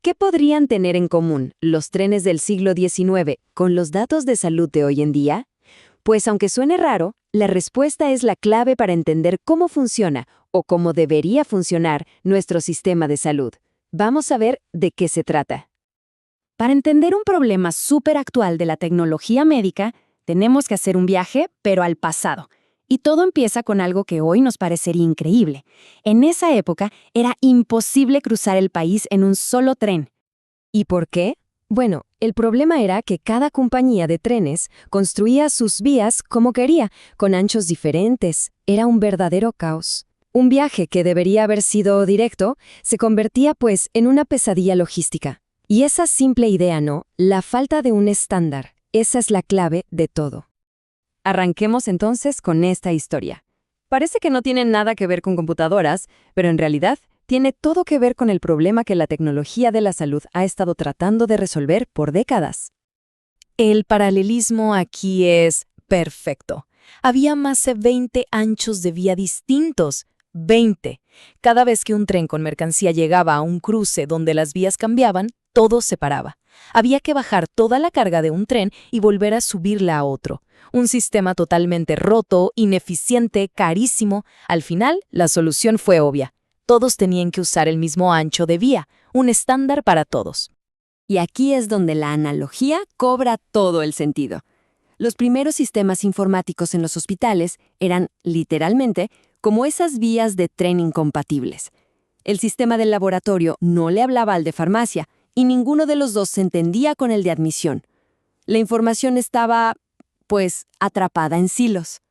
¿Qué podrían tener en común los trenes del siglo XIX con los datos de salud de hoy en día? Pues aunque suene raro, la respuesta es la clave para entender cómo funciona o cómo debería funcionar nuestro sistema de salud. Vamos a ver de qué se trata. Para entender un problema súper actual de la tecnología médica, tenemos que hacer un viaje, pero al pasado. Y todo empieza con algo que hoy nos parecería increíble. En esa época era imposible cruzar el país en un solo tren. ¿Y por qué? Bueno, el problema era que cada compañía de trenes construía sus vías como quería, con anchos diferentes. Era un verdadero caos. Un viaje que debería haber sido directo se convertía pues en una pesadilla logística. Y esa simple idea no, la falta de un estándar, esa es la clave de todo. Arranquemos entonces con esta historia. Parece que no tiene nada que ver con computadoras, pero en realidad tiene todo que ver con el problema que la tecnología de la salud ha estado tratando de resolver por décadas. El paralelismo aquí es perfecto. Había más de 20 anchos de vía distintos. 20. Cada vez que un tren con mercancía llegaba a un cruce donde las vías cambiaban, todo se paraba. Había que bajar toda la carga de un tren y volver a subirla a otro. Un sistema totalmente roto, ineficiente, carísimo. Al final, la solución fue obvia. Todos tenían que usar el mismo ancho de vía, un estándar para todos. Y aquí es donde la analogía cobra todo el sentido. Los primeros sistemas informáticos en los hospitales eran, literalmente, como esas vías de tren incompatibles. El sistema del laboratorio no le hablaba al de farmacia, y ninguno de los dos se entendía con el de admisión. La información estaba, pues, atrapada en silos.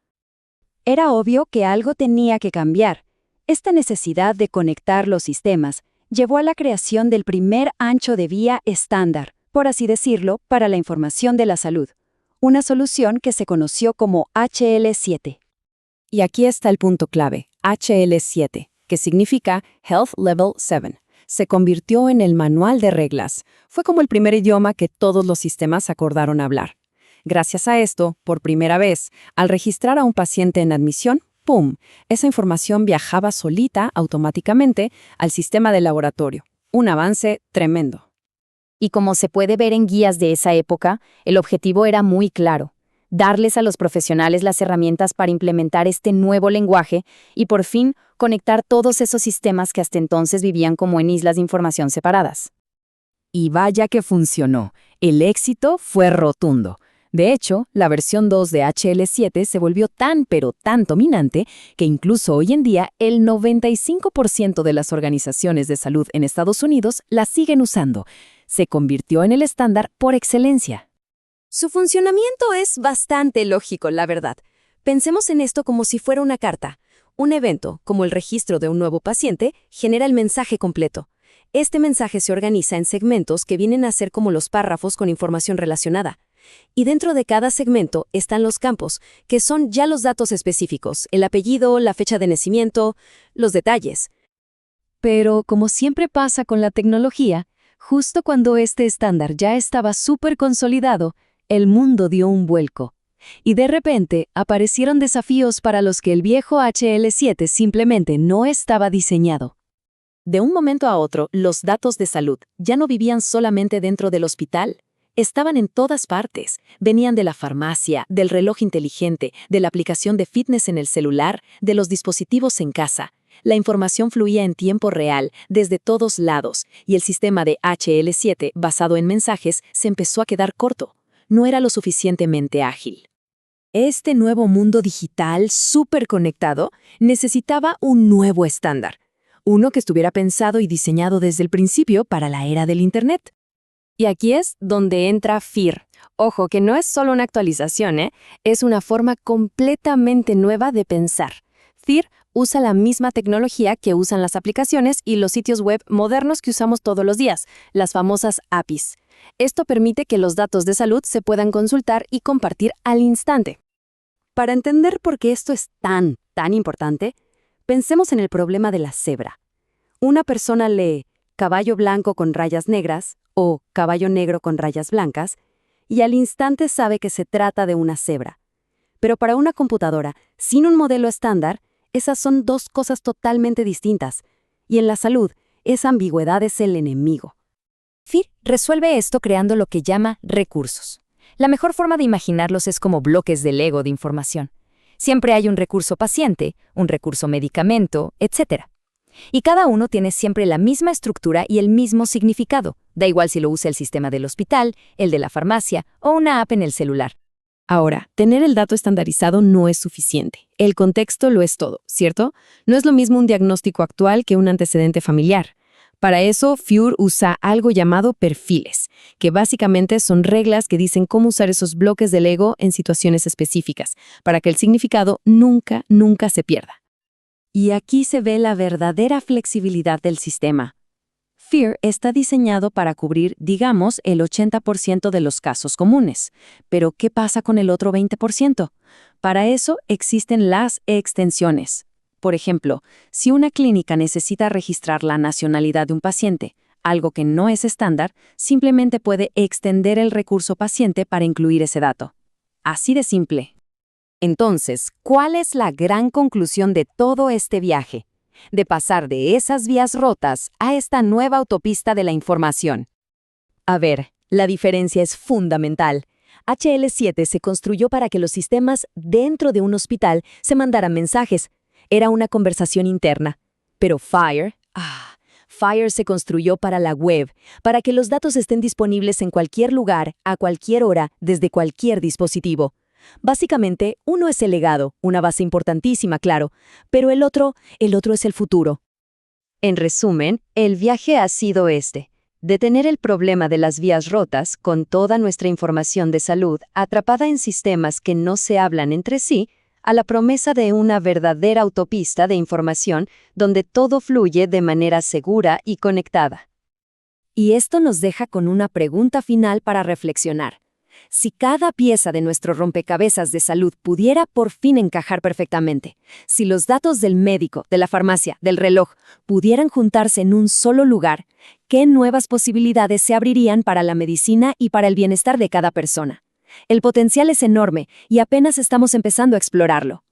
Era obvio que algo tenía que cambiar. Esta necesidad de conectar los sistemas llevó a la creación del primer ancho de vía estándar, por así decirlo, para la información de la salud. Una solución que se conoció como HL7. Y aquí está el punto clave, HL7, que significa Health Level 7. Se convirtió en el manual de reglas. Fue como el primer idioma que todos los sistemas acordaron hablar. Gracias a esto, por primera vez, al registrar a un paciente en admisión, ¡pum!, esa información viajaba solita, automáticamente, al sistema del laboratorio. Un avance tremendo. Y como se puede ver en guías de esa época, el objetivo era muy claro: darles a los profesionales las herramientas para implementar este nuevo lenguaje y por fin conectar todos esos sistemas que hasta entonces vivían como en islas de información separadas. Y vaya que funcionó. El éxito fue rotundo. De hecho, la versión 2 de HL7 se volvió tan pero tan dominante que incluso hoy en día el 95% de las organizaciones de salud en Estados Unidos la siguen usando. Se convirtió en el estándar por excelencia. Su funcionamiento es bastante lógico, la verdad. Pensemos en esto como si fuera una carta. Un evento, como el registro de un nuevo paciente, genera el mensaje completo. Este mensaje se organiza en segmentos que vienen a ser como los párrafos con información relacionada. Y dentro de cada segmento están los campos, que son ya los datos específicos, el apellido, la fecha de nacimiento, los detalles. Pero, como siempre pasa con la tecnología, justo cuando este estándar ya estaba súper consolidado, el mundo dio un vuelco. Y de repente aparecieron desafíos para los que el viejo HL7 simplemente no estaba diseñado. De un momento a otro, los datos de salud ya no vivían solamente dentro del hospital. Estaban en todas partes. Venían de la farmacia, del reloj inteligente, de la aplicación de fitness en el celular, de los dispositivos en casa. La información fluía en tiempo real, desde todos lados, y el sistema de HL7, basado en mensajes, se empezó a quedar corto. No era lo suficientemente ágil. Este nuevo mundo digital súper conectado necesitaba un nuevo estándar. Uno que estuviera pensado y diseñado desde el principio para la era del Internet. Y aquí es donde entra FHIR. Ojo, que no es solo una actualización, es una forma completamente nueva de pensar. FHIR usa la misma tecnología que usan las aplicaciones y los sitios web modernos que usamos todos los días, las famosas APIs. Esto permite que los datos de salud se puedan consultar y compartir al instante. Para entender por qué esto es tan importante, pensemos en el problema de la cebra. Una persona lee caballo blanco con rayas negras o caballo negro con rayas blancas y al instante sabe que se trata de una cebra. Pero para una computadora, sin un modelo estándar, esas son dos cosas totalmente distintas. Y en la salud, esa ambigüedad es el enemigo. FIR resuelve esto creando lo que llama recursos. La mejor forma de imaginarlos es como bloques de Lego de información. Siempre hay un recurso paciente, un recurso medicamento, etc. Y cada uno tiene siempre la misma estructura y el mismo significado. Da igual si lo usa el sistema del hospital, el de la farmacia o una app en el celular. Ahora, tener el dato estandarizado no es suficiente. El contexto lo es todo, ¿cierto? No es lo mismo un diagnóstico actual que un antecedente familiar. Para eso, FIR usa algo llamado perfiles, que básicamente son reglas que dicen cómo usar esos bloques de Lego en situaciones específicas, para que el significado nunca se pierda. Y aquí se ve la verdadera flexibilidad del sistema. FIR está diseñado para cubrir, digamos, el 80% de los casos comunes. Pero, ¿qué pasa con el otro 20%? Para eso existen las extensiones. Por ejemplo, si una clínica necesita registrar la nacionalidad de un paciente, algo que no es estándar, simplemente puede extender el recurso paciente para incluir ese dato. Así de simple. Entonces, ¿cuál es la gran conclusión de todo este viaje? De pasar de esas vías rotas a esta nueva autopista de la información. A ver, la diferencia es fundamental. HL7 se construyó para que los sistemas dentro de un hospital se mandaran mensajes. Era una conversación interna. Pero FIR se construyó para la web, para que los datos estén disponibles en cualquier lugar, a cualquier hora, desde cualquier dispositivo. Básicamente, uno es el legado, una base importantísima, claro, pero el otro es el futuro. En resumen, el viaje ha sido detener el problema de las vías rotas con toda nuestra información de salud atrapada en sistemas que no se hablan entre sí, a la promesa de una verdadera autopista de información donde todo fluye de manera segura y conectada. Y esto nos deja con una pregunta final para reflexionar. Si cada pieza de nuestro rompecabezas de salud pudiera por fin encajar perfectamente, si los datos del médico, de la farmacia, del reloj, pudieran juntarse en un solo lugar, ¿qué nuevas posibilidades se abrirían para la medicina y para el bienestar de cada persona? El potencial es enorme y apenas estamos empezando a explorarlo.